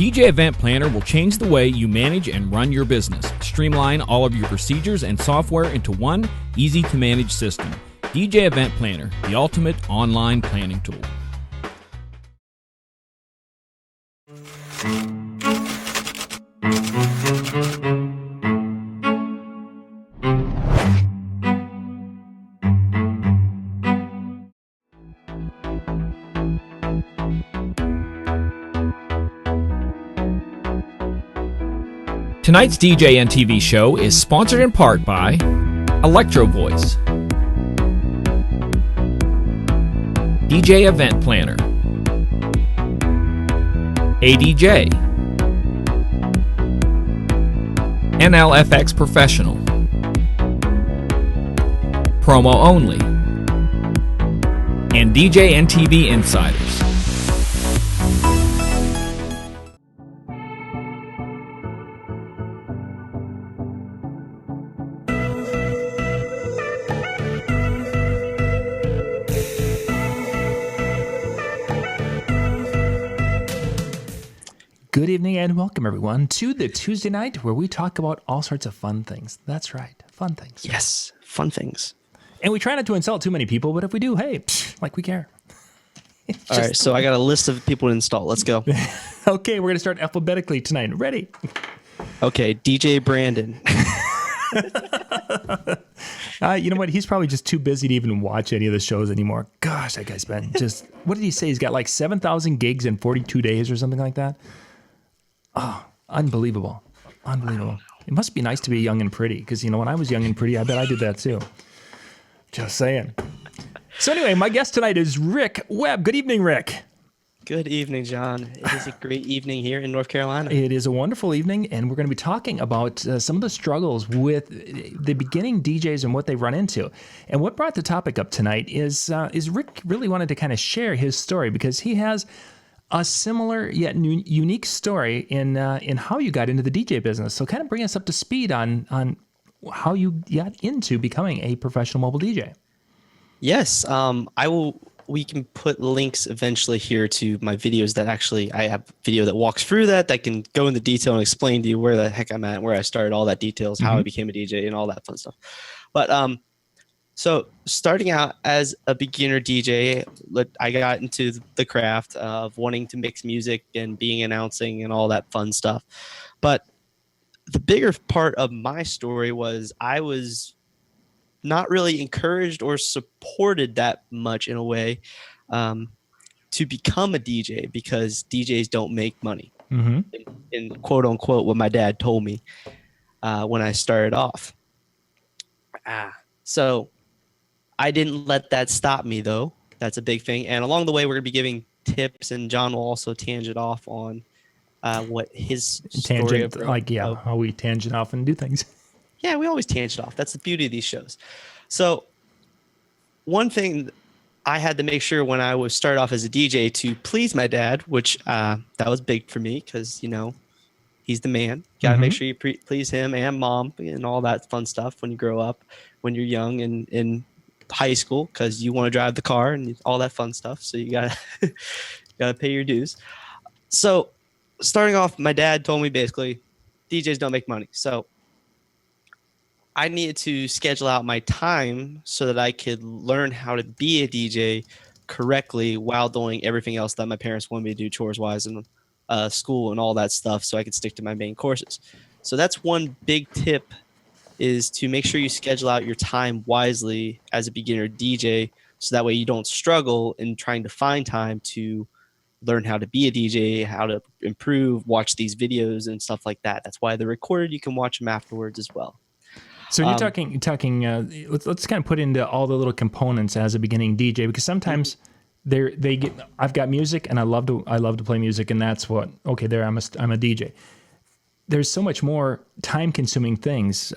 DJ Event Planner will change the way you manage and run your business. Streamline all of your procedures and software into one easy-to-manage system. DJ Event Planner, the ultimate online planning tool. Tonight's DJNTV show is sponsored in part by Electro Voice, DJ Event Planner, ADJ, NLFX Professional, Promo Only, and DJNTV Insiders. Good evening and welcome everyone to the Tuesday night where we talk about all sorts of fun things. That's right, fun things. Yes, fun things. And we try not to insult too many people, but if we do, hey, like we care. All right, so I got a list of people to install. Let's go. Okay, we're going to start alphabetically tonight. Ready? Okay, DJ Brandon. You know what? He's probably just too busy to even watch any of the shows anymore. Gosh, that guy's been just, what did he say? He's got like 7,000 gigs in 42 days or something like that. Oh, unbelievable. Unbelievable. It must be nice to be young and pretty because, you know, when I was young and pretty, I bet I did that too. Just saying. So anyway, my guest tonight is Rick Webb. Good evening, Rick. Good evening, John. It is a great evening here in North Carolina. It is a wonderful evening, and we're going to be talking about some of the struggles with the beginning DJs and what they run into. And what brought the topic up tonight is Rick really wanted to kind of share his story because he has a similar yet unique story in how you got into the DJ business. So kind of bring us up to speed on how you got into becoming a professional mobile DJ. Yes, I will. We can put links eventually here to my videos that actually I have a video that walks through that can go into detail and explain to you where the heck I'm at, where I started, all that details, how I became a DJ and all that fun stuff. But so starting out as a beginner DJ, I got into the craft of wanting to mix music and being announcing and all that fun stuff. But the bigger part of my story was I was not really encouraged or supported that much in a way to become a DJ because DJs don't make money. In quote unquote, what my dad told me when I started off. So I didn't let that stop me though. That's a big thing. And along the way, we're gonna be giving tips, and John will also tangent off on what his story how we tangent off and do things. Yeah, we always tangent off. That's the beauty of these shows. So one thing I had to make sure when I was start off as a DJ to please my dad, which that was big for me because, you know, he's the man. Got to make sure you please him and mom and all that fun stuff when you grow up, when you're young and in high school because you want to drive the car and all that fun stuff. So you got to pay your dues. So starting off, my dad told me basically DJs don't make money. So I needed to schedule out my time so that I could learn how to be a DJ correctly while doing everything else that my parents wanted me to do chores-wise and school and all that stuff so I could stick to my main courses. So that's one big tip is to make sure you schedule out your time wisely as a beginner DJ so that way you don't struggle in trying to find time to learn how to be a DJ, how to improve, watch these videos and stuff like that. That's why they're recorded. You can watch them afterwards as well. So you're talking. Let's kind of put into all the little components as a beginning DJ because sometimes they get. I've got music and I love to play music and that's what. Okay, there I'm a DJ. There's so much more time-consuming things.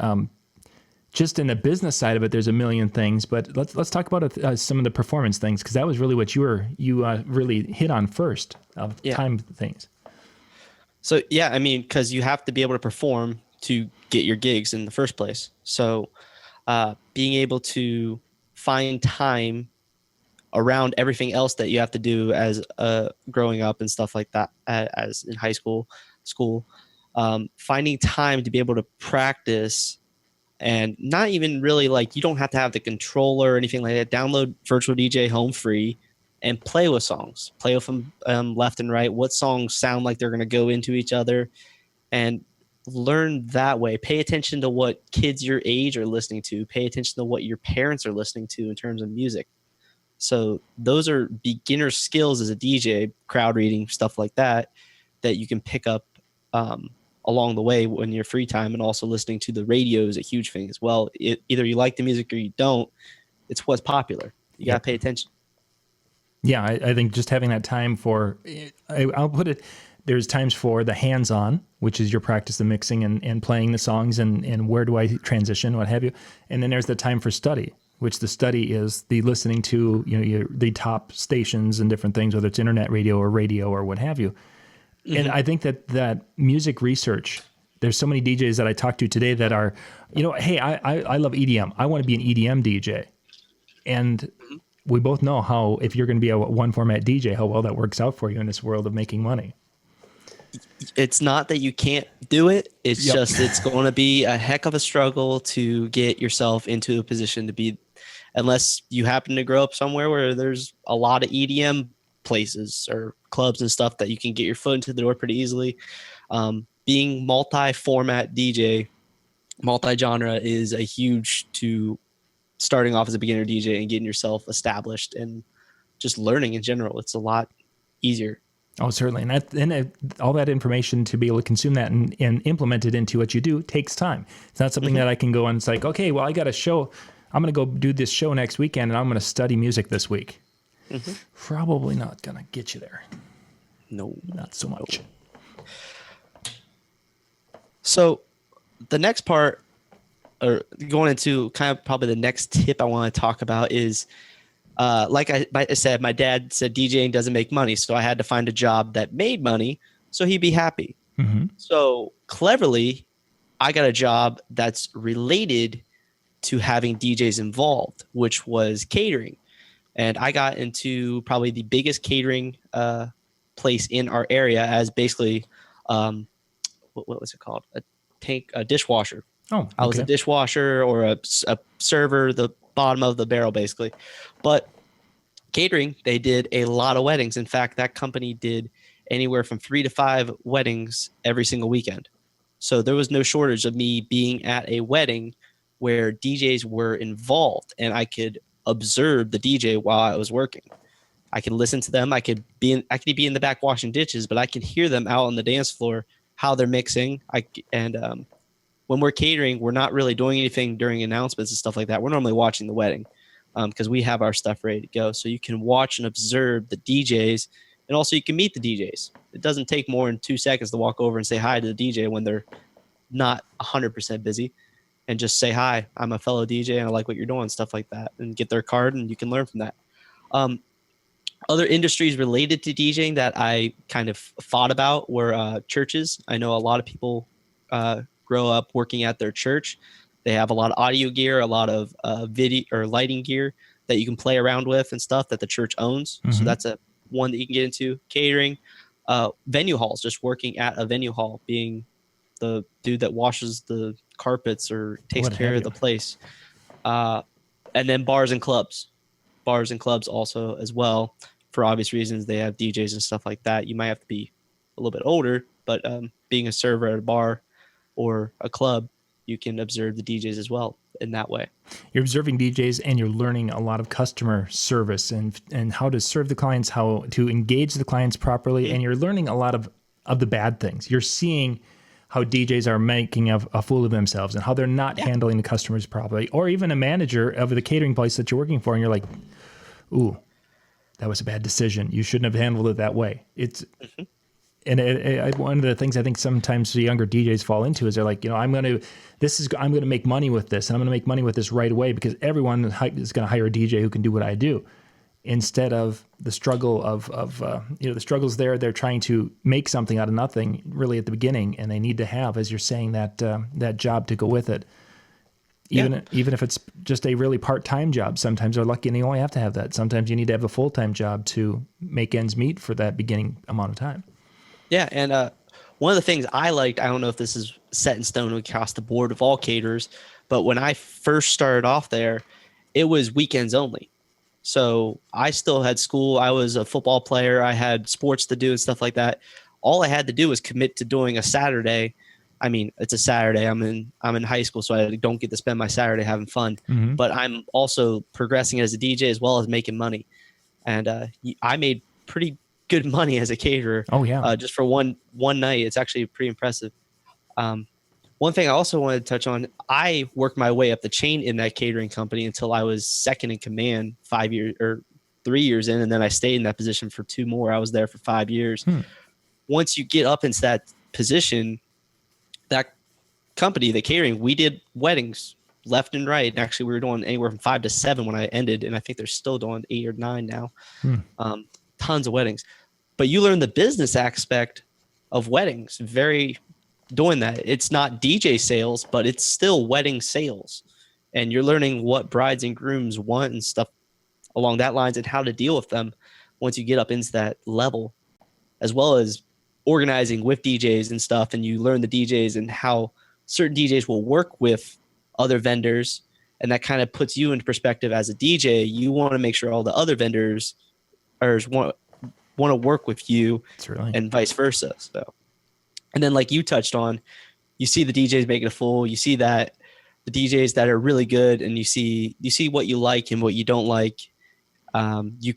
Just in the business side of it, there's a million things. But let's talk about some of the performance things because that was really what you really hit on first of time things. So yeah, I mean, because you have to be able to perform to get your gigs in the first place. So being able to find time around everything else that you have to do as growing up and stuff like that, as in high school, finding time to be able to practice, and not even really like, you don't have to have the controller or anything like that. Download Virtual DJ Home free and play with songs, play with them left and right. What songs sound like they're going to go into each other, and learn that way. Pay attention to what kids your age are listening to. Pay attention to what your parents are listening to in terms of music. So those are beginner skills as a DJ, crowd reading, stuff like that, that you can pick up along the way when you're free time. And also listening to the radio is a huge thing as well. Either you like the music or you don't. It's what's popular. You got to pay attention. Yeah, I think just having that time for, I'll put it, there's times for the hands-on, which is your practice, the mixing and playing the songs and where do I transition, what have you. And then there's the time for study, which the study is the listening to, the top stations and different things, whether it's internet radio or what have you. Mm-hmm. And I think that music research, there's so many DJs that I talked to today that are, hey, I love EDM. I want to be an EDM DJ. And we both know how, if you're going to be a one format DJ, how well that works out for you in this world of making money. It's not that you can't do it. It's just, it's going to be a heck of a struggle to get yourself into a position to be, unless you happen to grow up somewhere where there's a lot of EDM places or clubs and stuff that you can get your foot into the door pretty easily. Being multi-format DJ, multi-genre is a huge to starting off as a beginner DJ and getting yourself established and just learning in general. It's a lot easier. Oh, certainly. And all that information to be able to consume that and implement it into what you do takes time. It's not something that I can go and it's like, okay, well, I got a show. I'm going to go do this show next weekend and I'm going to study music this week. Probably not going to get you there. No, not so much. So the next part, or going into kind of probably the next tip I want to talk about is, like I said, my dad said DJing doesn't make money. So I had to find a job that made money so he'd be happy. So cleverly, I got a job that's related to having DJs involved, which was catering. And I got into probably the biggest catering place in our area as basically, what was it called? A dishwasher. Oh, okay. I was a dishwasher or a server, the bottom of the barrel, basically. But catering, they did a lot of weddings. In fact, that company did anywhere from 3 to 5 weddings every single weekend. So there was no shortage of me being at a wedding where DJs were involved, and I could observe the DJ while I was working. I could listen to them. I could be in the back washing dishes, but I could hear them out on the dance floor, how they're mixing. When we're catering, we're not really doing anything during announcements and stuff like that. We're normally watching the wedding because we have our stuff ready to go. So you can watch and observe the DJs, and also you can meet the DJs. It doesn't take more than 2 seconds to walk over and say hi to the DJ when they're not 100% busy, and just say, hi, I'm a fellow DJ and I like what you're doing, stuff like that, and get their card, and you can learn from that. Other industries related to DJing that I kind of thought about were churches. I know a lot of people grow up working at their church. They have a lot of audio gear, a lot of video or lighting gear that you can play around with and stuff that the church owns. So that's one that you can get into. Catering, venue halls, just working at a venue hall, being the dude that washes the carpets or takes care of the place. And then bars and clubs also as well. For obvious reasons, they have DJs and stuff like that. You might have to be a little bit older, but being a server at a bar or a club, you can observe the DJs as well in that way. You're observing DJs and you're learning a lot of customer service and how to serve the clients, how to engage the clients properly, and you're learning a lot of the bad things. You're seeing how DJs are making a fool of themselves and how they're not handling the customers properly, or even a manager of the catering place that you're working for, and you're like, ooh, that was a bad decision. You shouldn't have handled it that way. It's and one of the things I think sometimes the younger DJs fall into is they're like, I'm going to make money with this, and I'm going to make money with this right away because everyone is going to hire a DJ who can do what I do. Instead of the struggle the struggles there, they're trying to make something out of nothing really at the beginning, and they need to have, as you're saying, that job to go with it. Even if it's just a really part-time job, sometimes they're lucky and you only have to have that. Sometimes you need to have a full-time job to make ends meet for that beginning amount of time. Yeah, and one of the things I liked, I don't know if this is set in stone across the board of all caterers, but when I first started off there, it was weekends only. So I still had school. I was a football player. I had sports to do and stuff like that. All I had to do was commit to doing a Saturday. I mean, it's a Saturday. I'm in high school, so I don't get to spend my Saturday having fun. Mm-hmm. But I'm also progressing as a DJ as well as making money. And I made pretty good money as a caterer. Oh yeah, just for one night. It's actually pretty impressive. One thing I also wanted to touch on, I worked my way up the chain in that catering company until I was second in command 3 years in, and then I stayed in that position for 2 more. I was there for 5 years. Once you get up into that position, that company, the catering, we did weddings left and right. And actually, we were doing anywhere from 5 to 7 when I ended, and I think they're still doing 8 or 9 now. Tons of weddings. But you learn the business aspect of weddings doing that. It's not DJ sales, but it's still wedding sales. And you're learning what brides and grooms want and stuff along that lines and how to deal with them once you get up into that level, as well as organizing with DJs and stuff. And you learn the DJs and how certain DJs will work with other vendors. And that kind of puts you into perspective as a DJ. You want to make sure all the other vendors want to work with you and vice versa. So, and then like you touched on, you see the DJs making a fool. You see that the DJs that are really good, and you see what you like and what you don't like. You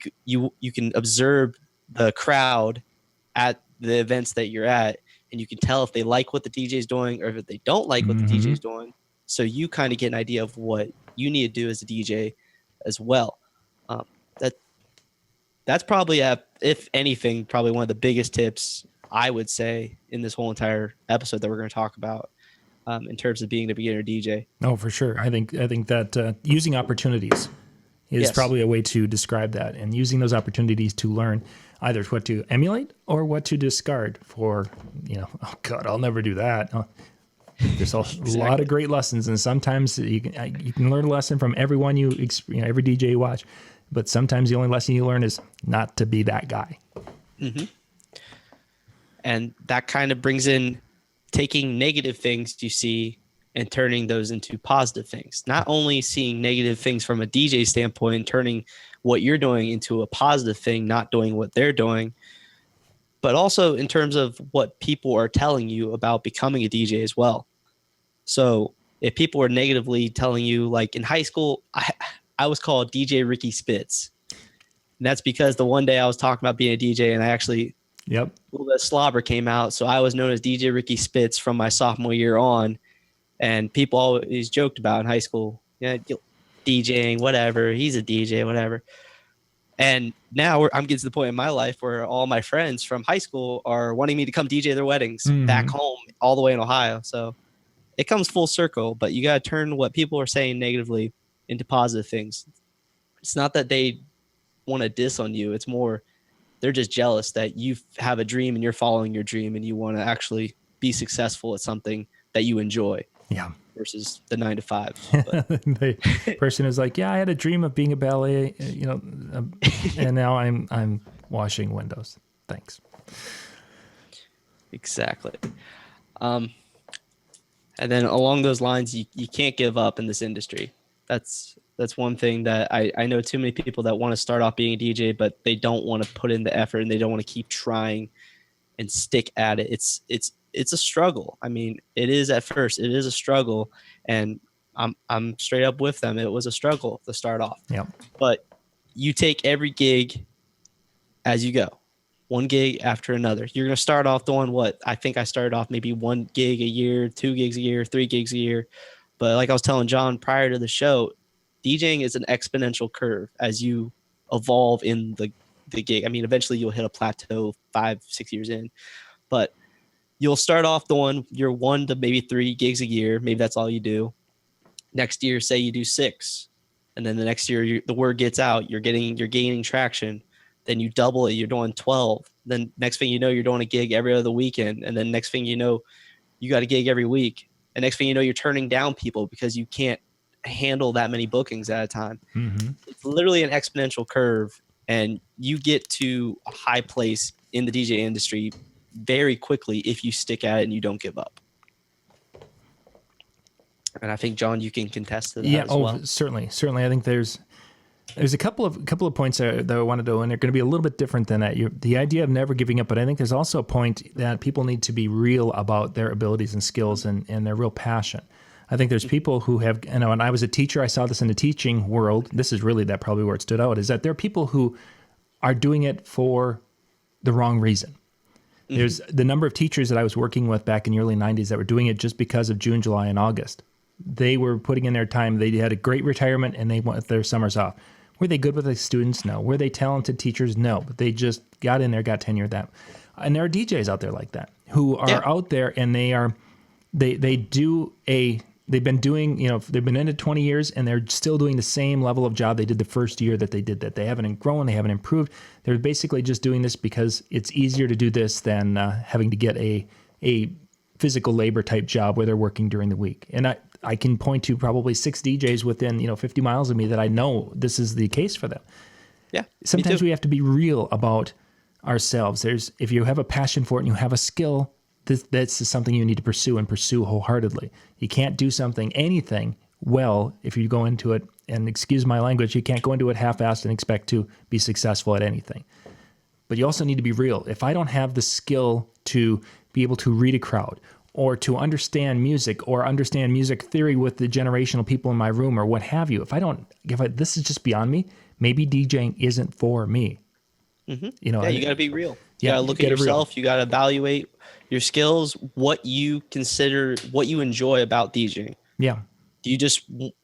can observe the crowd at the events that you're at, and you can tell if they like what the DJ is doing or if they don't like what the DJ is doing. So you kind of get an idea of what you need to do as a DJ as well. That's probably, if anything, probably one of the biggest tips I would say in this whole entire episode that we're going to talk about in terms of being a beginner DJ. Oh, for sure. I think that using opportunities is probably a way to describe that, and using those opportunities to learn either what to emulate or what to discard for, oh God, I'll never do that. There's a lot of great lessons, and sometimes you can learn a lesson from everyone every DJ you watch, but sometimes the only lesson you learn is not to be that guy. Mm-hmm. And that kind of brings in taking negative things you see and turning those into positive things. Not only seeing negative things from a DJ standpoint and turning what you're doing into a positive thing, not doing what they're doing, but also in terms of what people are telling you about becoming a DJ as well. So if people are negatively telling you, like in high school, I was called DJ Ricky Spitz. And that's because the one day I was talking about being a DJ and I actually, a little bit of slobber came out. So I was known as DJ Ricky Spitz from my sophomore year on. And people always joked about in high school, DJing, whatever. He's a DJ, whatever. And now I'm getting to the point in my life where all my friends from high school are wanting me to come DJ their weddings back home, all the way in Ohio. So it comes full circle, but you got to turn what people are saying negatively into positive things. It's not that they want to diss on you. It's more they're just jealous that you have a dream and you're following your dream and you want to actually be successful at something that you enjoy. Yeah. Versus the 9 to 5. The person is like, I had a dream of being a ballet, and now I'm washing windows. Thanks. Exactly. And then along those lines, you can't give up in this industry. That's one thing that I know too many people that want to start off being a DJ, but they don't want to put in the effort and they don't want to keep trying and stick at it. It's a struggle. I mean, it is at first. It is a struggle, and I'm straight up with them. It was a struggle to start off. Yeah. But you take every gig as you go, one gig after another. You're going to start off doing what? I think I started off maybe 1 gig a year, 2 gigs a year, 3 gigs a year. But like I was telling John prior to the show, DJing is an exponential curve as you evolve in the gig. I mean, eventually you'll hit a plateau 5-6 years in, but you'll start off doing your 1 to maybe 3 gigs a year. Maybe that's all you do. Next year, say you do 6. And then the next year, the word gets out. You're gaining traction. Then you double it. You're doing 12. Then next thing you know, you're doing a gig every other weekend. And then next thing you know, you got a gig every week. And next thing you know, you're turning down people because you can't handle that many bookings at a time. It's literally an exponential curve, and you get to a high place in the DJ industry very quickly if you stick at it and you don't give up. And I think, John, you can contest to that as well. Certainly. I think there's a couple of points that I wanted to, and they're going to be a little bit different than that. The idea of never giving up, but I think there's also a point that people need to be real about their abilities and skills and their real passion. I think there's people who have, when I was a teacher, I saw this in the teaching world. This is really that probably where it stood out, is that there are people who are doing it for the wrong reason. There's the number of teachers that I was working with back in the early 90s that were doing it just because of June, July, and August. They were putting in their time. They had a great retirement, and they want their summers off. Were they good with the students? No. Were they talented teachers? No. But they just got in there, got tenure that. And there are DJs out there like that who are out there, and they've been doing, they've been in it 20 years, and they're still doing the same level of job they did the first year that they did that. They haven't grown, they haven't improved. They're basically just doing this because it's easier to do this than having to get a physical labor type job where they're working during the week. And I can point to probably 6 DJs within 50 miles of me that I know this is the case for them. Yeah. Sometimes we have to be real about ourselves. If you have a passion for it and you have a skill, that's something you need to pursue and pursue wholeheartedly. You can't do anything well if you go into it, and excuse my language, you can't go into it half-assed and expect to be successful at anything. But you also need to be real. If I don't have the skill to be able to read a crowd, or to understand music, or understand music theory with the generational people in my room, or what have you, this is just beyond me, maybe DJing isn't for me. You got to be real. You got to look at yourself. You got to evaluate your skills, what you consider, what you enjoy about DJing. Yeah. Do you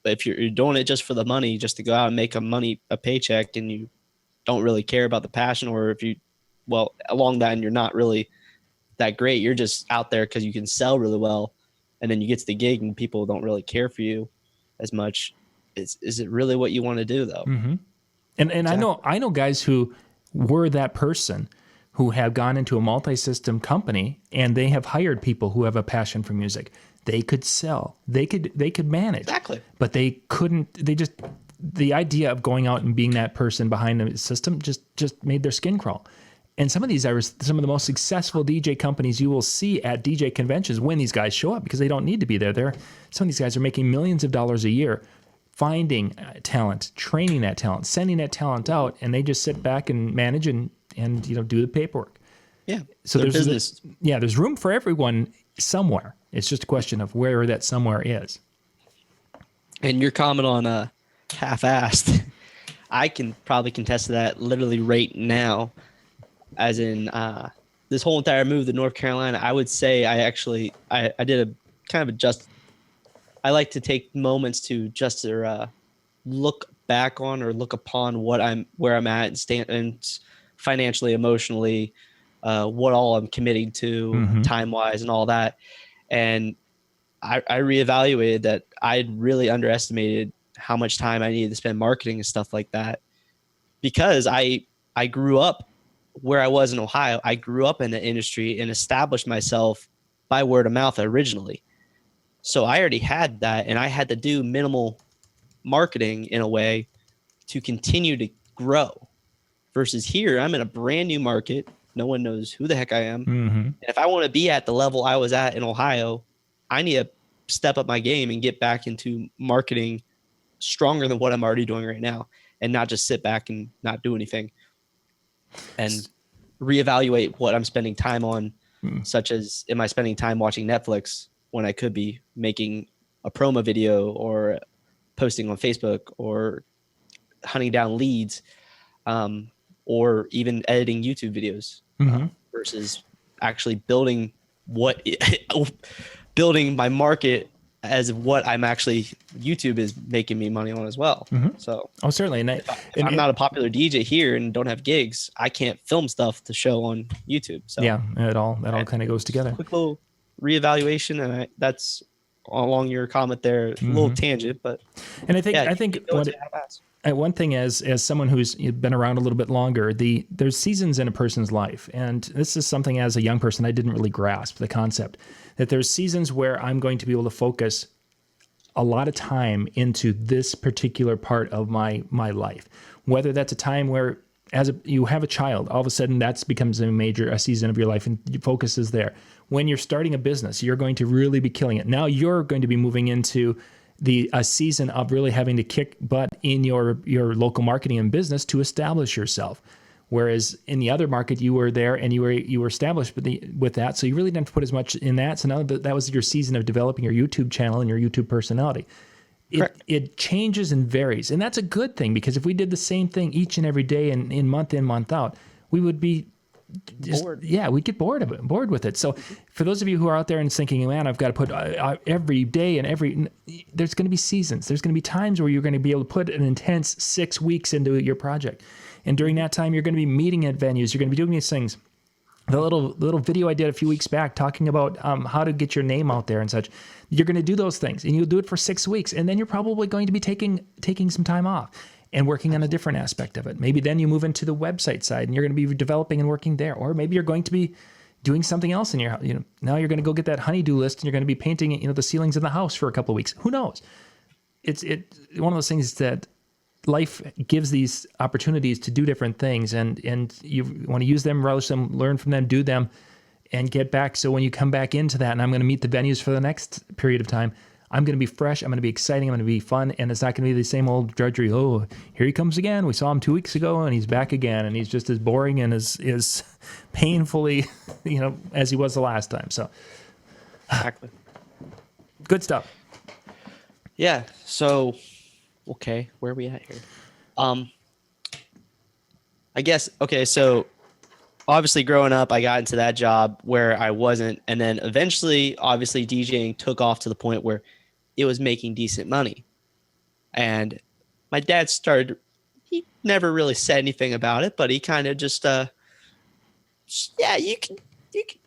if you're doing it just for the money, just to go out and make a paycheck, and you don't really care about the passion, or along that, and you're not really that great, you're just out there because you can sell really well, and then you get to the gig and people don't really care for you as much. Is it really what you want to do, though? And exactly. I know guys who were that person who have gone into a multi-system company, and they have hired people who have a passion for music. They could sell, they could manage, exactly, but they couldn't. The idea of going out and being that person behind the system just made their skin crawl. And some of these are some of the most successful DJ companies you will see at DJ conventions when these guys show up, because they don't need to be there. Some of these guys are making millions of dollars a year finding talent, training that talent, sending that talent out, and they just sit back and manage and do the paperwork. Yeah. So there's business. There's room for everyone somewhere. It's just a question of where that somewhere is. And your comment on half-assed, I can probably contest to that literally right now. As in this whole entire move to North Carolina, I would say I did a kind of I like to take moments to just look back on or look upon where I'm at and financially, emotionally, what all I'm committing to time-wise and all that. And I reevaluated that I'd really underestimated how much time I needed to spend marketing and stuff like that, because I grew up where I was in Ohio. I grew up in the industry and established myself by word of mouth originally. So I already had that, and I had to do minimal marketing in a way to continue to grow. Versus here, I'm in a brand new market. No one knows who the heck I am. And if I want to be at the level I was at in Ohio, I need to step up my game and get back into marketing stronger than what I'm already doing right now, and not just sit back and not do anything. And reevaluate what I'm spending time on, such as, am I spending time watching Netflix when I could be making a promo video or posting on Facebook or hunting down leads, or even editing YouTube videos, versus actually building my market as what I'm actually, YouTube is making me money on as well. So, certainly. And if I'm not a popular DJ here and don't have gigs, I can't film stuff to show on YouTube. So that all kind of goes together. Quick little reevaluation, and that's along your comment there, a little tangent, but. And I think one thing as someone who's been around a little bit longer, there's seasons in a person's life, and this is something as a young person I didn't really grasp the concept that there's seasons where I'm going to be able to focus a lot of time into this particular part of my life. Whether that's a time where you have a child, all of a sudden that becomes a season of your life, and your focus is there. When you're starting a business, you're going to really be killing it. Now you're going to be moving into a season of really having to kick butt in your local marketing and business to establish yourself. Whereas in the other market, you were there and you were established with that, so you really didn't have to put as much in that. So now that was your season of developing your YouTube channel and your YouTube personality. It changes and varies, and that's a good thing, because if we did the same thing each and every day and in, month out, we would be bored. Yeah, we'd get bored with it. So for those of you who are out there and thinking, man, I've got to put every day and there's going to be seasons. There's going to be times where you're going to be able to put an intense 6 weeks into your project. And during that time, you're going to be meeting at venues. You're going to be doing these things. The little video I did a few weeks back talking about how to get your name out there and such. You're going to do those things, and you'll do it for 6 weeks, and then you're probably going to be taking some time off and working on a different aspect of it. Maybe then you move into the website side, and you're going to be developing and working there. Or maybe you're going to be doing something else in your house. Now you're going to go get that honey-do list, and you're going to be painting the ceilings in the house for a couple of weeks. Who knows? It's one of those things that life gives these opportunities to do different things, and you want to use them, relish them, learn from them, do them, and get back. So when you come back into that, and I'm going to meet the venues for the next period of time, I'm going to be fresh, I'm going to be exciting, I'm going to be fun, and it's not going to be the same old drudgery. Oh, here he comes again. We saw him 2 weeks ago, and he's back again, and he's just as boring and as painfully, as he was the last time. So, exactly. Good stuff. Yeah. So, okay, where are we at here? I guess, okay, so obviously growing up, I got into that job where I wasn't. And then eventually, obviously, DJing took off to the point where it was making decent money. And my dad he never really said anything about it, but he kind of just, yeah, you can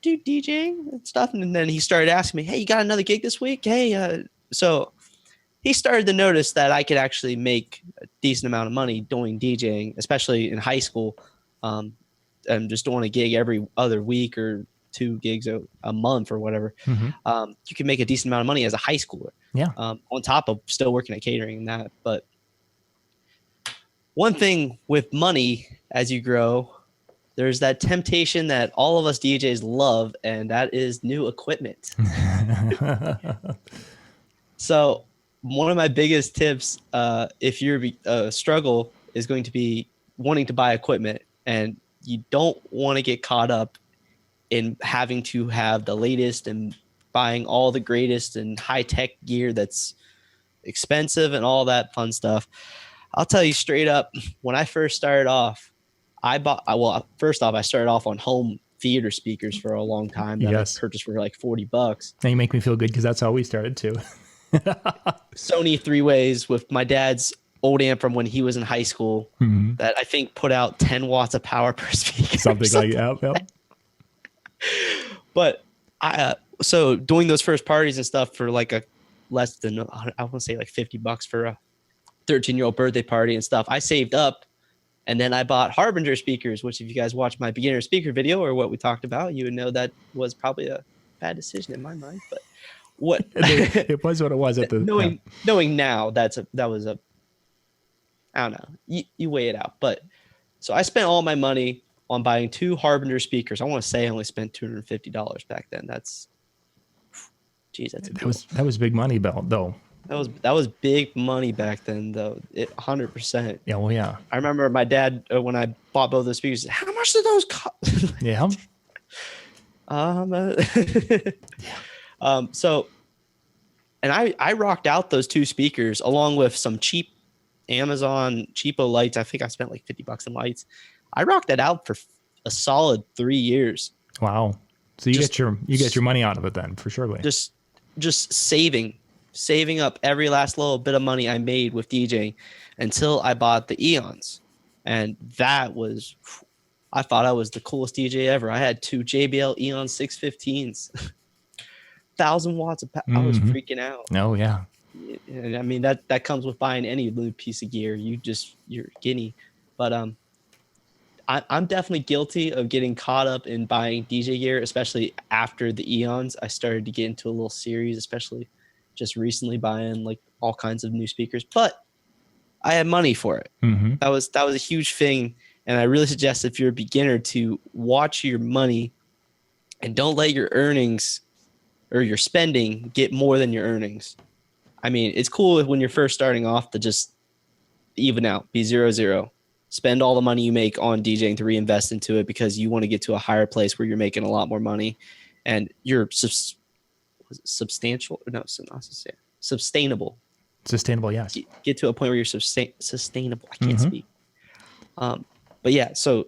do DJing and stuff. And then he started asking me, hey, you got another gig this week? Hey, so he started to notice that I could actually make a decent amount of money doing DJing, especially in high school. And just doing a gig every other week or 2 gigs a month or whatever. Mm-hmm. You can make a decent amount of money as a high schooler. Yeah. On top of still working at catering and that. But one thing with money as you grow, there's that temptation that all of us DJs love, and that is new equipment. So one of my biggest tips, if you're struggle, is going to be wanting to buy equipment, and you don't want to get caught up in having to have the latest and buying all the greatest and high-tech gear that's expensive and all that fun stuff. I'll tell you straight up, when I first started off, I started off on home theater speakers for a long time that I purchased for like $40. Now you make me feel good, because that's how we started too. Sony 3-ways with my dad's old amp from when he was in high school, mm-hmm. that I think put out 10 watts of power per speaker. Something like that. Yep. But so doing those first parties and stuff for like a less than, I want to say like $50 for a 13-year-old birthday party and stuff, I saved up, and then I bought Harbinger speakers, which if you guys watch my beginner speaker video or what we talked about, you would know that was probably a bad decision in my mind. But what it was what it was at the knowing now that was a, I don't know. You weigh it out. But so I spent all my money on buying 2 Harbinger speakers. I want to say I only spent $250 back then. That was big money, though. That was big money back then, though. 100%. Yeah, well, yeah. I remember my dad, when I bought both those speakers, said, how much did those cost? Yeah. So, and I rocked out those 2 speakers along with some cheap Amazon cheapo lights. I think I spent like $50 in lights. I rocked that out for a solid 3 years. Wow. So you get your money out of it then, for sure. Just saving up every last little bit of money I made with DJing until I bought the Eons. And that was, I thought I was the coolest DJ ever. I had 2 JBL Eon 615s, 1,000 watts of power. Mm-hmm. I was freaking out. Oh yeah. And I mean, that comes with buying any new piece of gear. You're guinea. But I'm definitely guilty of getting caught up in buying DJ gear, especially after the Eons. I started to get into a little series, especially just recently buying like all kinds of new speakers, but I had money for it. That was a huge thing. And I really suggest if you're a beginner to watch your money and don't let your earnings or your spending get more than your earnings. I mean, it's cool when you're first starting off to just even out, be 0-0. Spend all the money you make on DJing to reinvest into it because you want to get to a higher place where you're making a lot more money and you're substantial. No, not sustainable. Sustainable, yes. Get to a point where you're sustainable. I can't speak. But yeah, so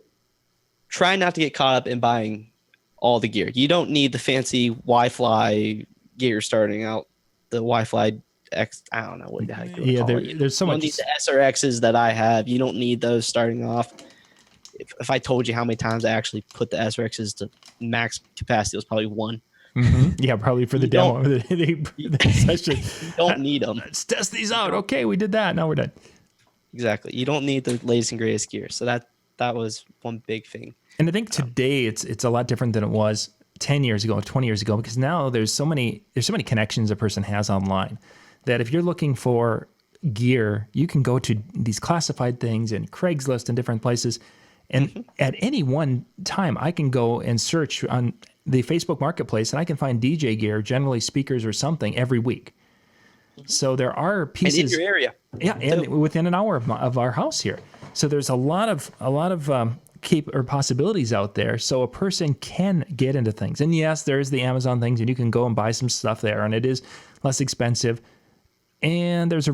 try not to get caught up in buying all the gear. You don't need the fancy Wi-Fi gear starting out. The Wi-Fi X, I don't know what the heck you call it. There's so much. You don't need the SRXs that I have. You don't need those starting off. If I told you how many times I actually put the SRXs to max capacity, it was probably one. Yeah, probably for the demo. You don't need them. Let's test these out. Okay, we did that. Now we're done. Exactly. You don't need the latest and greatest gear. So that was one big thing. And I think today it's a lot different than it was 10 years ago, 20 years ago, because now there's so many connections a person has online that if you're looking for gear, you can go to these classified things and Craigslist and different places. And at any one time, I can go and search on the Facebook Marketplace and I can find DJ gear, generally speakers or something, every week. So there are pieces and in your area. Yeah, and within an hour of our house here. So there's a lot of possibilities out there, so a person can get into things. And yes, there's the Amazon things, and you can go and buy some stuff there, and it is less expensive. And there's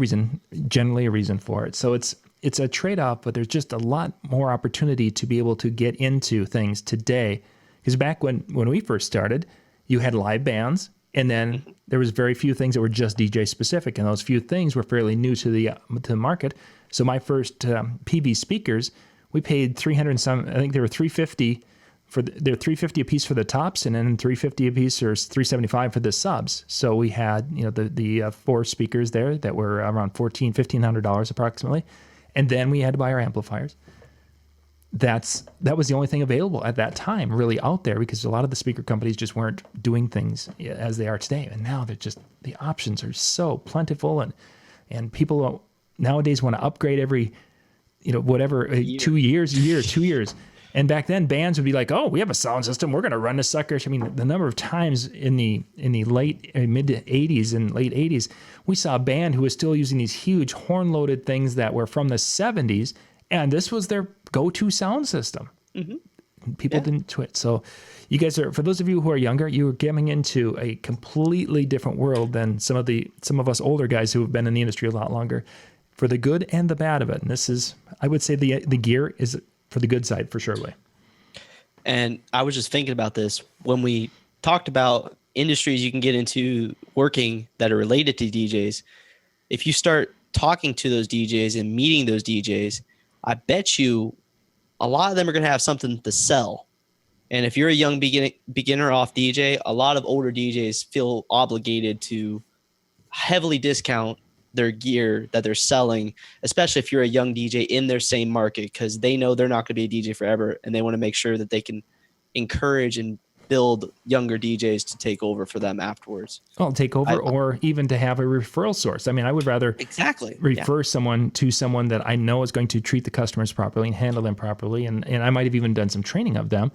generally a reason for it. So it's a trade-off, but there's just a lot more opportunity to be able to get into things today. Because back when we first started, you had live bands, and then there was very few things that were just DJ specific, and those few things were fairly new to the market. So my first PV speakers, we paid $300 and some. I think they were $350 they're $350 a piece for the tops, and then $350 a piece or $375 for the subs. So we had the 4 speakers there that were around $1,500 approximately, and then we had to buy our amplifiers. That was the only thing available at that time really out there, because a lot of the speaker companies just weren't doing things as they are today. And now the options are so plentiful, and people nowadays want to upgrade every, 2 years. And back then bands would be like, oh, we have a sound system, we're going to run the suckers. I mean, the number of times in the late mid 80s and late 80s, we saw a band who was still using these huge horn loaded things that were from the 70s. And this was their go-to sound system. People didn't twit. So you guys for those of you who are younger, you are getting into a completely different world than some of us older guys who have been in the industry a lot longer, for the good and the bad of it. And this is, I would say the gear is for the good side for surely. And I was just thinking about this when we talked about industries you can get into working that are related to DJs. If you start talking to those DJs and meeting those DJs, I bet you a lot of them are going to have something to sell. And if you're a young beginner off DJ, a lot of older DJs feel obligated to heavily discount their gear that they're selling, especially if you're a young DJ in their same market, because they know they're not going to be a DJ forever, and they want to make sure that they can encourage and build younger DJs to take over for them afterwards. Well, take over or even to have a referral source. I mean, I would rather refer someone to someone that I know is going to treat the customers properly and handle them properly. And I might have even done some training of them.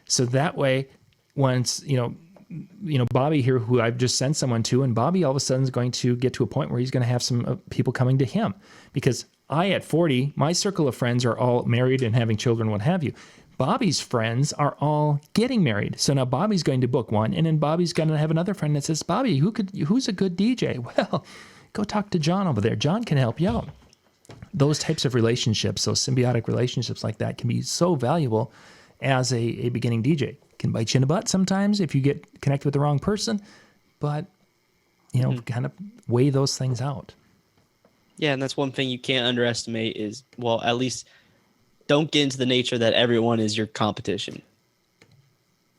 So that way, once, Bobby here, who I've just sent someone to, and Bobby all of a sudden is going to get to a point where he's going to have some people coming to him, because at 40, my circle of friends are all married and having children, what have you. Bobby's friends are all getting married. So now Bobby's going to book one, and then Bobby's going to have another friend that says, Bobby, who's a good DJ? Well, go talk to John over there. John can help you out. Those types of relationships, those symbiotic relationships like that, can be so valuable as a beginning DJ. Can bite you in the butt sometimes if you get connected with the wrong person, but, kind of weigh those things out. Yeah, and that's one thing you can't underestimate is, well, at least don't get into the nature that everyone is your competition.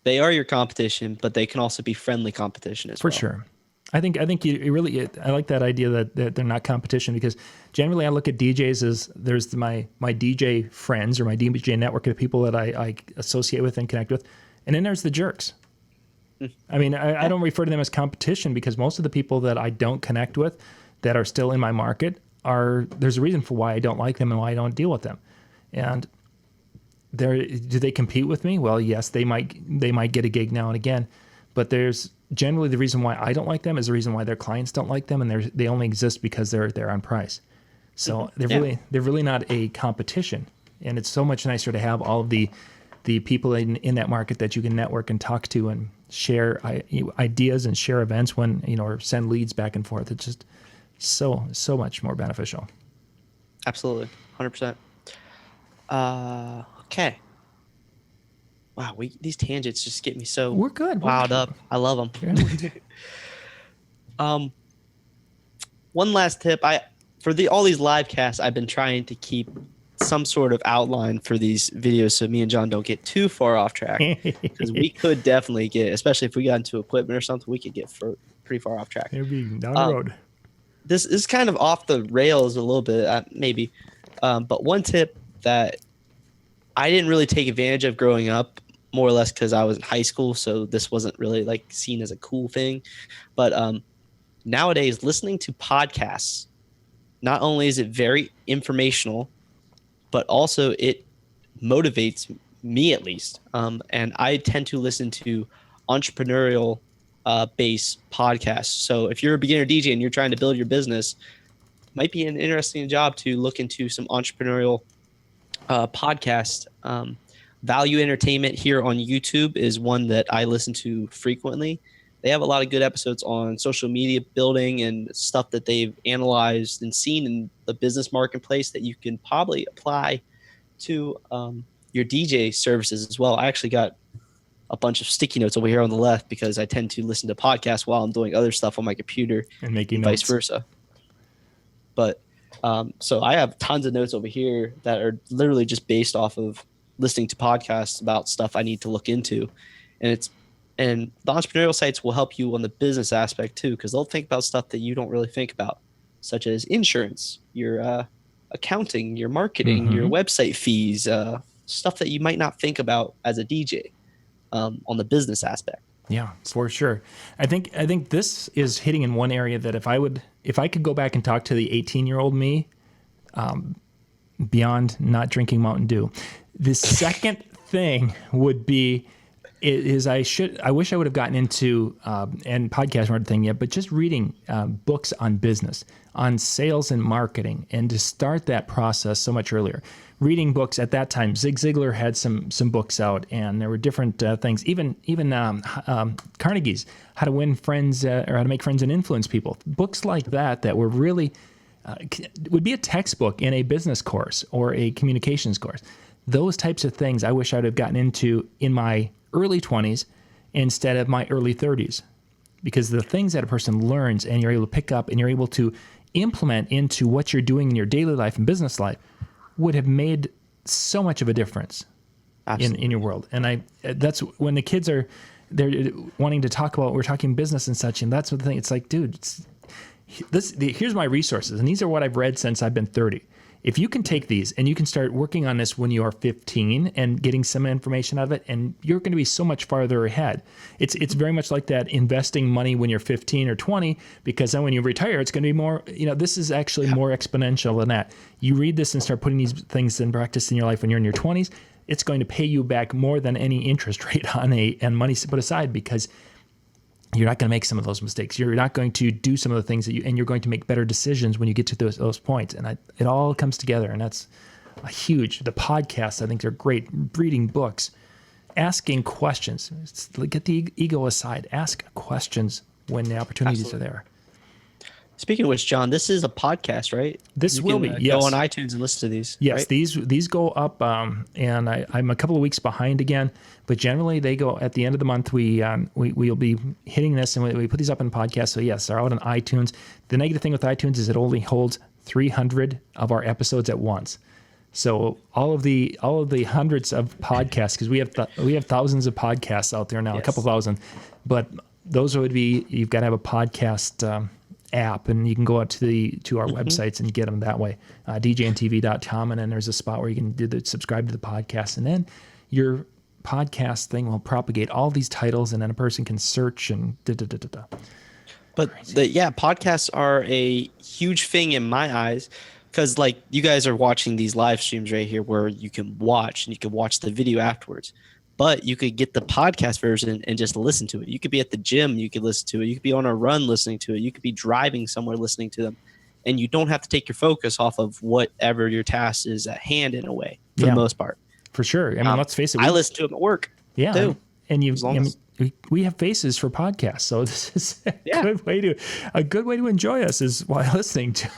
They are your competition, but they can also be friendly competition as well. For sure. I think you really, I like that idea that they're not competition, because generally I look at DJs as there's my DJ friends or my DJ network of people that I associate with and connect with. And then there's the jerks. I mean, I don't refer to them as competition because most of the people that I don't connect with that are still in my market there's a reason for why I don't like them and why I don't deal with them. And do they compete with me? Well, yes, they might get a gig now and again, but there's generally the reason why I don't like them is the reason why their clients don't like them, and they only exist because they're on price. So they're really not a competition, and it's so much nicer to have all of the people in that market that you can network and talk to and share ideas and share events or send leads back and forth. It's just so much more beneficial. Absolutely, 100%. Okay. Wow, these tangents just get me so we're good. Wound up. I love them. Yeah. One last tip. For all these live casts, I've been trying to keep some sort of outline for these videos so me and John don't get too far off track, because we could definitely get, especially if we got into equipment or something, we could get pretty far off track. It'll be down the road. This is kind of off the rails a little bit, maybe. But one tip that I didn't really take advantage of growing up, more or less because I was in high school, so this wasn't really like seen as a cool thing. But nowadays, listening to podcasts, not only is it very informational, but also it motivates me, at least. And I tend to listen to entrepreneurial based podcasts. So if you're a beginner DJ and you're trying to build your business, might be an interesting job to look into some entrepreneurial podcasts. Value Entertainment here on YouTube is one that I listen to frequently. They have a lot of good episodes on social media building and stuff that they've analyzed and seen in the business marketplace that you can probably apply to your DJ services as well. I actually got a bunch of sticky notes over here on the left because I tend to listen to podcasts while I'm doing other stuff on my computer and making vice versa. But so I have tons of notes over here that are literally just based off of listening to podcasts about stuff I need to look into. And the entrepreneurial sites will help you on the business aspect too, because they'll think about stuff that you don't really think about, such as insurance, your accounting, your marketing, your website fees, stuff that you might not think about as a DJ on the business aspect. Yeah, for sure. I think this is hitting in one area that if I could go back and talk to the 18-year-old me, beyond not drinking Mountain Dew, the second thing would be I wish I would have gotten into and podcasts weren't a thing yet, but just reading books on business, on sales and marketing, and to start that process so much earlier. Reading books at that time, Zig Ziglar had some books out, and there were different things. Even Carnegie's How to Win Friends or How to Make Friends and Influence People. Books like that were really would be a textbook in a business course or a communications course. Those types of things I wish I would have gotten into in my early 20s instead of my early 30s, because the things that a person learns and you're able to pick up and you're able to implement into what you're doing in your daily life and business life would have made so much of a difference in your world. And that's when the kids they're wanting to talk about, we're talking business and such, and that's what the thing. It's like, dude, here's my resources, and these are what I've read since I've been 30. If you can take these and you can start working on this when you are 15 and getting some information out of it, and you're going to be so much farther ahead. It's very much like that investing money when you're 15 or 20, because then when you retire, it's going to be more, this is actually more exponential than that. You read this and start putting these things in practice in your life when you're in your 20s, it's going to pay you back more than any interest rate and money put aside, because you're not going to make some of those mistakes. You're not going to do some of the things and you're going to make better decisions when you get to those points. And it all comes together, and that's the podcasts, I think, they're great. Reading books, asking questions. Get the ego aside. Ask questions when the opportunities are there. Speaking of which, John, this is a podcast, right? This will be, yes. Go on iTunes and listen to these. Yes, right? these go up, and I'm a couple of weeks behind again, but generally they go at the end of the month. We'll be hitting this, and we put these up in podcasts. So yes, they're out on iTunes. The negative thing with iTunes is it only holds 300 of our episodes at once. So all of the hundreds of podcasts, because we have thousands of podcasts out there now, yes. A couple thousand, but those would be, you've got to have a podcast app, and you can go out to our websites and get them that way, DJNTV.com, and then there's a spot where you can subscribe to the podcast, and then podcast thing will propagate all these titles, and then a person can search and da. But podcasts are a huge thing in my eyes, because like you guys are watching these live streams right here where you can watch and you can watch the video afterwards. But you could get the podcast version and just listen to it. You could be at the gym, you could listen to it. You could be on a run listening to it. You could be driving somewhere listening to them. And you don't have to take your focus off of whatever your task is at hand in a way, for the most part. For sure. I mean, let's face it. I listen to them at work. Yeah. Too. And we have faces for podcasts. So this is a good way to enjoy us is while listening to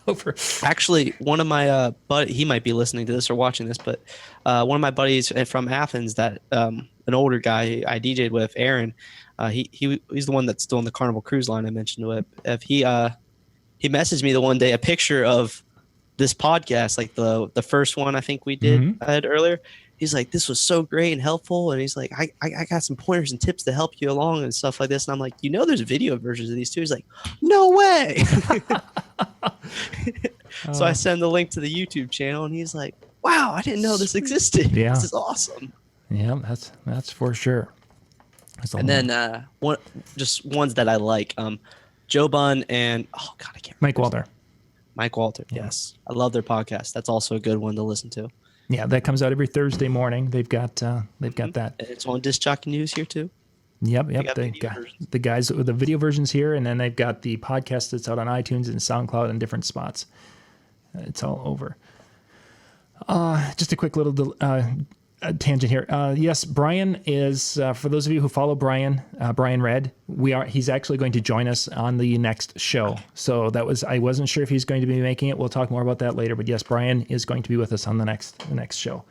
over. Actually, one of my he might be listening to this or watching this, but one of my buddies from Athens, that an older guy I DJ'd with, Aaron, he's the one that's still on the Carnival Cruise Line I mentioned to it. If he messaged me the one day a picture of this podcast, like the first one I think we did I had earlier. He's like, this was so great and helpful. And he's like, I got some pointers and tips to help you along and stuff like this. And I'm like, there's video versions of these too. He's like, no way. So I send the link to the YouTube channel and he's like, wow, I didn't know this existed. Yeah. This is awesome. Yeah, that's for sure. And then just ones that I like, Joe Bunn and I can't remember. Mike Walter. Yes. I love their podcast. That's also a good one to listen to. Yeah, that comes out every Thursday morning. They've got that. And it's on Disc Jockey News here too. Yep. The guys with the video versions here, and then they've got the podcast that's out on iTunes and SoundCloud and different spots. It's all over. Just a quick little tangent here. Yes, Brian is, for those of you who follow Brian Red, he's actually going to join us on the next show. So I wasn't sure if he's going to be making it. We'll talk more about that later, but yes, Brian is going to be with us on the next show.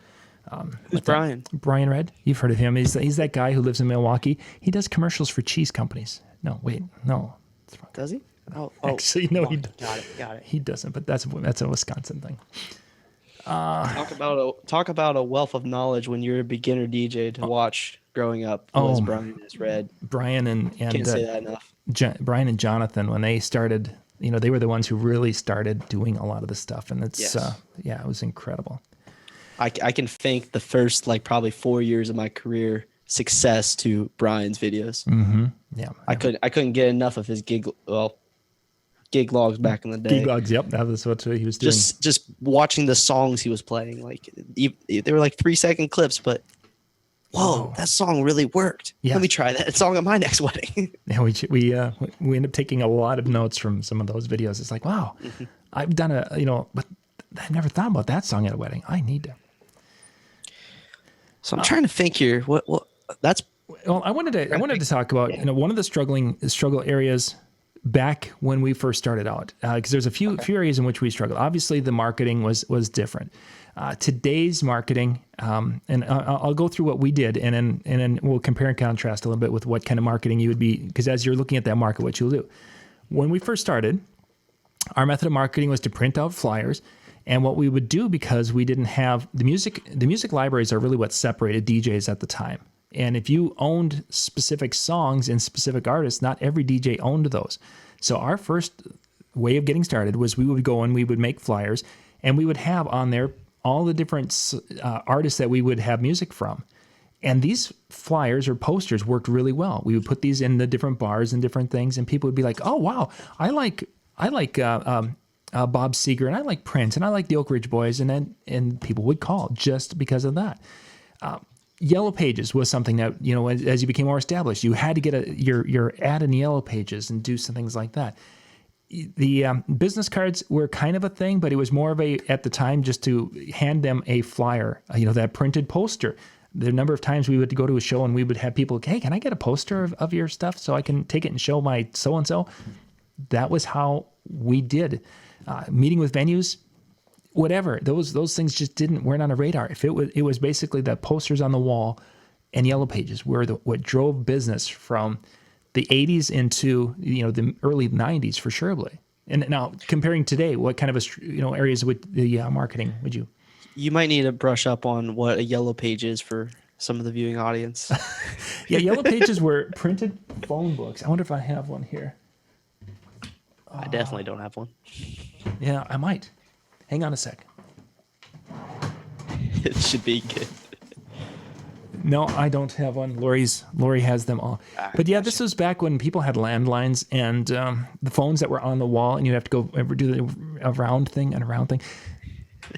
Who's Brian? Brian Red. You've heard of him. He's that guy who lives in Milwaukee. He does commercials for cheese companies. No. Does he? Oh, actually, no, he got it. He doesn't, but that's a Wisconsin thing. Talk about a wealth of knowledge when you're a beginner DJ to watch growing up. Was Brian is Red. Brian and can't say that enough. Brian and Jonathan, when they started, they were the ones who really started doing a lot of this stuff, and it's it was incredible. I can thank the first probably 4 years of my career success to Brian's videos. Mm-hmm. Yeah, I couldn't get enough of his gig logs back in the day. Gig logs, yep, that was what he was doing. Just watching the songs he was playing, they were 3-second clips, but whoa, that song really worked. Yeah. Let me try that song at my next wedding. Yeah, we end up taking a lot of notes from some of those videos. It's like, wow, I've done but I never thought about that song at a wedding. I need to. So I'm trying to think here. What that's. Well, I wanted to talk about one of the struggle areas back when we first started out, because there's a few areas in which we struggled. Obviously, the marketing was different. Today's marketing, and I'll go through what we did, and then we'll compare and contrast a little bit with what kind of marketing you would be, because as you're looking at that market, what you'll do. When we first started, our method of marketing was to print out flyers. And what we would do, because we didn't have the music libraries are really what separated DJs at the time. And if you owned specific songs and specific artists, not every DJ owned those. So our first way of getting started was we would go and we would make flyers, and we would have on there all the different artists that we would have music from. And these flyers or posters worked really well. We would put these in the different bars and different things, and people would be like, "Oh wow, I like Bob Seger, and I like Prince, and I like the Oak Ridge Boys," and people would call just because of that. Yellow Pages was something that, as you became more established, you had to get your ad in Yellow Pages and do some things like that. The business cards were kind of a thing, but it was more of at the time, just to hand them a flyer, that printed poster. The number of times we would go to a show and we would have people, "Hey, can I get a poster of your stuff so I can take it and show my so-and-so?" That was how we did. Meeting with venues, whatever. Those things just weren't on a radar. If it was basically the posters on the wall and Yellow Pages were what drove business from the 80s into the early 90s for surely. And now comparing today, what kind of areas with the marketing would you? You might need to brush up on what a Yellow Page is for some of the viewing audience. Yeah, Yellow Pages were printed phone books. I wonder if I have one here. I definitely don't have one. Yeah, I might. Hang on a sec. It should be good. No, I don't have one. Lori has them all. But yeah, this was back when people had landlines and the phones that were on the wall, and you have to go do a round thing.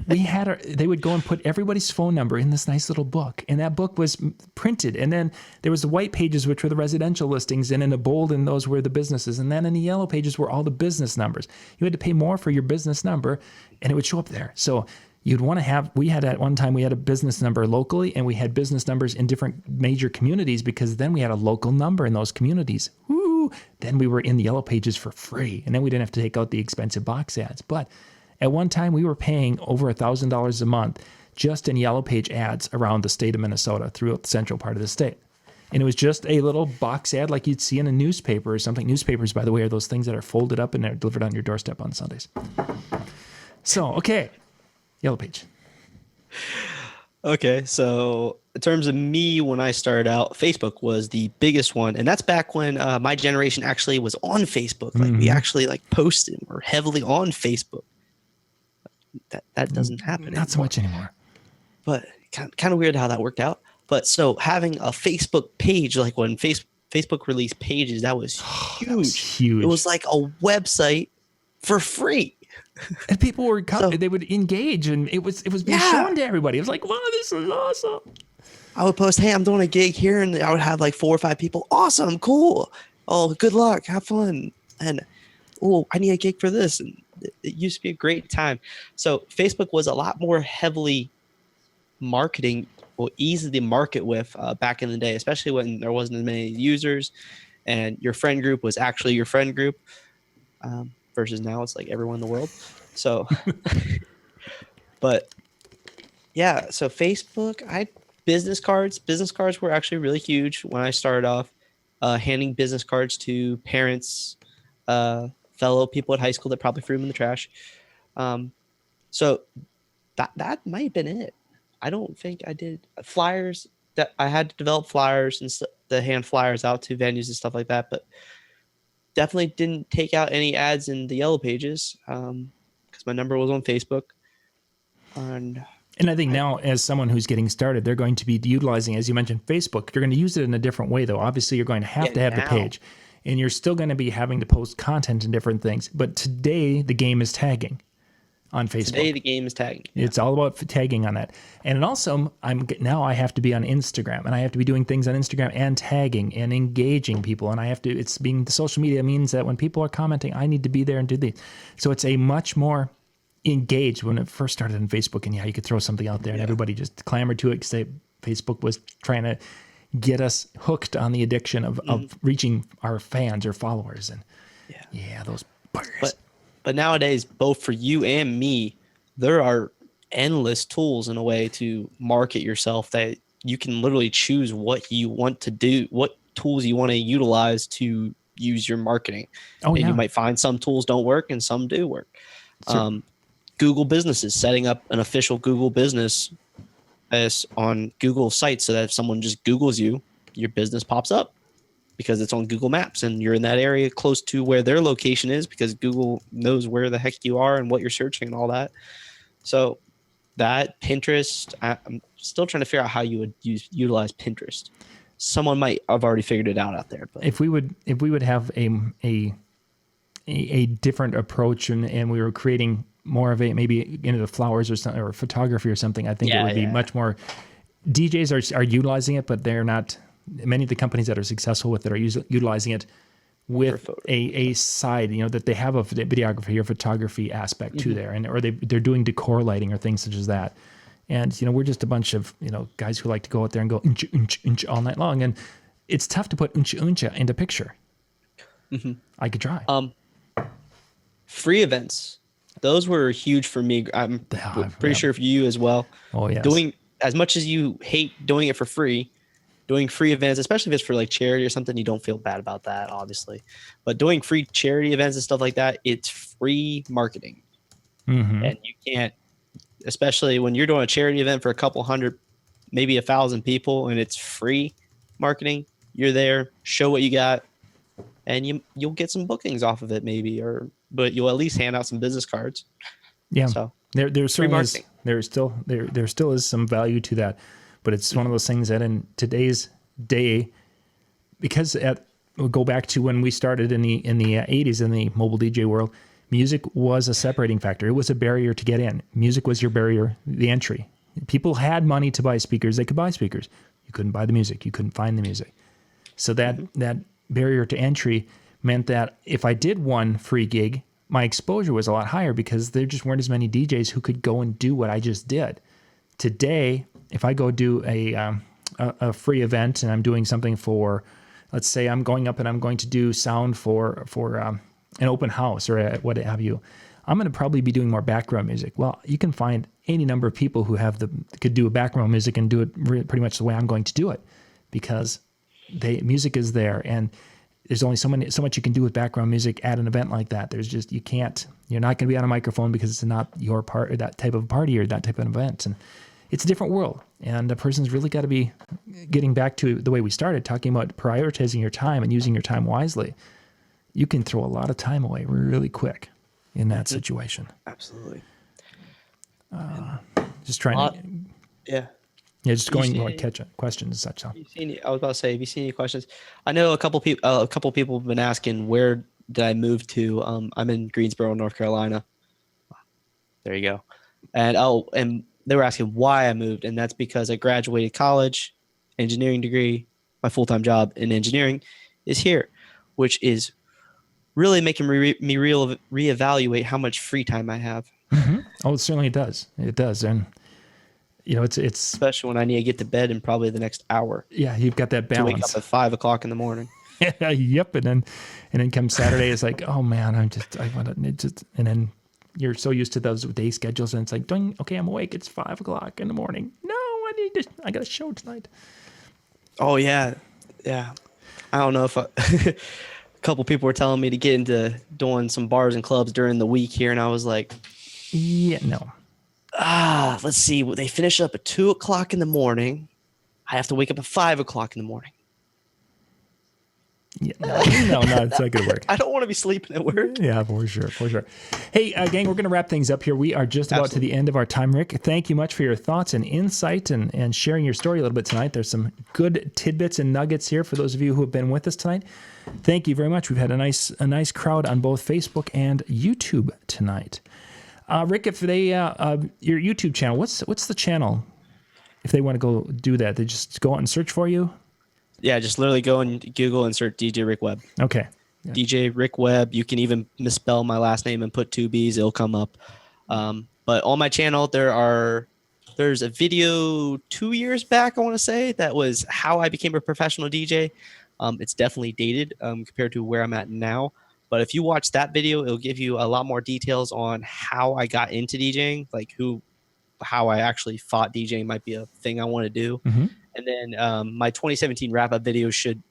They would go and put everybody's phone number in this nice little book, and that book was printed. And then there was the white pages, which were the residential listings, and in the bold, and those were the businesses. And then in the yellow pages were all the business numbers. You had to pay more for your business number, and it would show up there. So you'd want to have. We had at one time we had a business number locally, and we had business numbers in different major communities because then we had a local number in those communities. Woo! Then we were in the yellow pages for free, and then we didn't have to take out the expensive box ads, but. At one time, we were paying over $1,000 a month just in yellow page ads around the state of Minnesota, throughout the central part of the state. And it was just a little box ad like you'd see in a newspaper or something. Newspapers, by the way, are those things that are folded up and they're delivered on your doorstep on Sundays. So, okay, yellow page. Okay, so in terms of me, when I started out, Facebook was the biggest one, and that's back when my generation actually was on Facebook. Like we actually like posted, or heavily on Facebook. That doesn't happen anymore. Not so much anymore. But kind of weird how that worked out. But so having a Facebook page, like when Facebook released pages, that was huge. That was huge. It was like a website for free. And people were they would engage, and it was being shown to everybody. It was like, wow, this is awesome. I would post, hey, I'm doing a gig here, and I would have like 4 or 5 people. Awesome, cool. Oh, good luck, have fun. And oh, I need a gig for this. And it used to be a great time. So Facebook was a lot more heavily marketing, or easy to market with back in the day, especially when there wasn't as many users and your friend group was actually your friend group, versus now it's like everyone in the world. So, but yeah, so Facebook, business cards were actually really huge when I started off, handing business cards to parents, fellow people at high school that probably threw them in the trash. So that might have been it. I don't think I did flyers. That I had to develop flyers and to hand flyers out to venues and stuff like that, but definitely didn't take out any ads in the yellow pages because my number was on Facebook. And I think now, as someone who's getting started, they're going to be utilizing, as you mentioned, Facebook. You're going to use it in a different way, though. Obviously, you're going to have to have the page. And you're still going to be having to post content and different things. But today, the game is tagging on Facebook. Today, the game is tagging. Yeah. It's all about tagging on that. And also, now I have to be on Instagram. And I have to be doing things on Instagram and tagging and engaging people. And the social media means that when people are commenting, I need to be there and do these. So it's a much more engaged when it first started on Facebook. And you could throw something out there and everybody just clamored to it because Facebook was trying to get us hooked on the addiction of reaching our fans or followers. And those buggers. But nowadays, both for you and me, there are endless tools in a way to market yourself that you can literally choose what you want to do, what tools you want to utilize to use your marketing. You might find some tools don't work and some do work. Sure. Google businesses, setting up an official Google business as on Google sites so that if someone just Googles you, your business pops up because it's on Google Maps and you're in that area close to where their location is because Google knows where the heck you are and what you're searching and all that. So that Pinterest, I'm still trying to figure out how you would utilize Pinterest. Someone might have already figured it out there. But if we would have a different approach and we were creating more of maybe into the flowers or something, or photography or something, I think it would be much more. DJs are utilizing it, but they're not. Many of the companies that are successful with it are utilizing it with a side, that they have a videography or photography aspect to there, or they're doing decor lighting or things such as that. And we're just a bunch of guys who like to go out there and go unch all night long, and it's tough to put uncha into picture. Mm-hmm. I could try. Free events, those were huge for me. I'm pretty sure for you as well. Oh yes. Doing as much as you hate doing it for free. Doing free events, especially if it's for like charity or something, you don't feel bad about that, obviously. But doing free charity events and stuff like that, it's free marketing. Mm-hmm. And you can't, especially when you're doing a charity event for a couple hundred, maybe 1,000 people, and it's free marketing. You're there, show what you got, and you'll get some bookings off of it, maybe, but you'll at least hand out some business cards. Yeah. So there certainly is, there still is some value to that. but it's one of those things that in today's day, because we'll go back to when we started in the 80s in the mobile DJ world, music was a separating factor. It was a barrier to get in. Music was your barrier, the entry. People had money to buy speakers. They could buy speakers. You couldn't buy the music. You couldn't find the music. So that barrier to entry meant that if I did one free gig, my exposure was a lot higher because there just weren't as many DJs who could go and do what I just did. Today, if I go do a free event and I'm doing something for, let's say I'm going up and I'm going to do sound for an open house or what have you, I'm going to probably be doing more background music. Well, you can find any number of people who could do a background music and do it pretty much the way I'm going to do it, because music is there, and there's only so much you can do with background music at an event like that. You're not going to be on a microphone because it's not your part or that type of party or that type of event, and it's a different world. And a person's really got to be getting back to the way we started, talking about prioritizing your time and using your time wisely. You can throw a lot of time away really quick in that situation. Absolutely. Just trying to... Yeah. Yeah, just going to catch questions and such. So. I was about to say, have you seen any questions? I know a couple people have been asking, where did I move to? I'm in Greensboro, North Carolina. There you go. And they were asking why I moved, and that's because I graduated college, engineering degree. My full-time job in engineering is here, which is really making me reevaluate how much free time I have. Mm-hmm. Oh, certainly it does. It does, and it's especially when I need to get to bed in probably the next hour. Yeah, you've got that balance. To wake up at 5 o'clock in the morning. Yep, and then come Saturday, it's like, oh man, and then you're so used to those day schedules, and it's like, okay, I'm awake. It's 5 o'clock in the morning. No, I got a show tonight. Oh yeah. I don't know if a couple people were telling me to get into doing some bars and clubs during the week here, and I was like, yeah, no. Let's see. They finish up at 2 o'clock in the morning. I have to wake up at 5 o'clock in the morning. Yeah, no, it's not going to work. I don't want to be sleeping at work. Yeah, for sure. Hey, gang, we're going to wrap things up here. We are just about to the end of our time, Rick. Thank you much for your thoughts and insight and sharing your story a little bit tonight. There's some good tidbits and nuggets here for those of you who have been with us tonight. Thank you very much. We've had a nice crowd on both Facebook and YouTube tonight. Rick, if they your YouTube channel, what's the channel? If they want to go do that, they just go out and search for you. Yeah, just literally go and Google and search DJ Rick Webb. Okay. Yeah. DJ Rick Webb. You can even misspell my last name and put 2 B's. It'll come up. But on my channel, there's a video 2 years back, I want to say, that was how I became a professional DJ. It's definitely dated compared to where I'm at now. But if you watch that video, it'll give you a lot more details on how I got into DJing, like how I actually thought DJing might be a thing I want to do. Mm-hmm. And then my 2017 wrap-up video should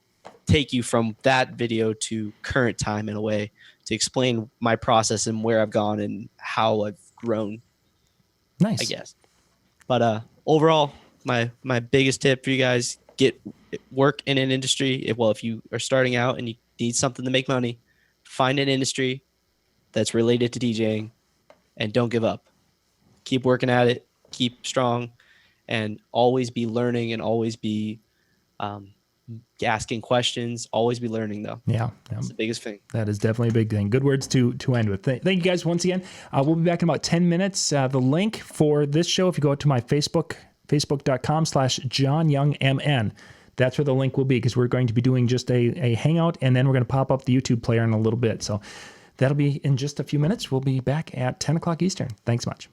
take you from that video to current time in a way to explain my process and where I've gone and how I've grown. Nice. I guess. But overall, my biggest tip for you guys, get work in an industry. If you are starting out and you need something to make money, find an industry that's related to DJing and don't give up. Keep working at it, keep strong, and always be learning and always be asking questions. Always be learning, though. Yeah. That's the biggest thing. That is definitely a big thing. Good words to end with. Thank you guys once again. We'll be back in about 10 minutes. The link for this show, if you go to my Facebook, facebook.com/JohnYoungMN, that's where the link will be, because we're going to be doing just a hangout, and then we're going to pop up the YouTube player in a little bit. So that'll be in just a few minutes. We'll be back at 10 o'clock Eastern. Thanks much.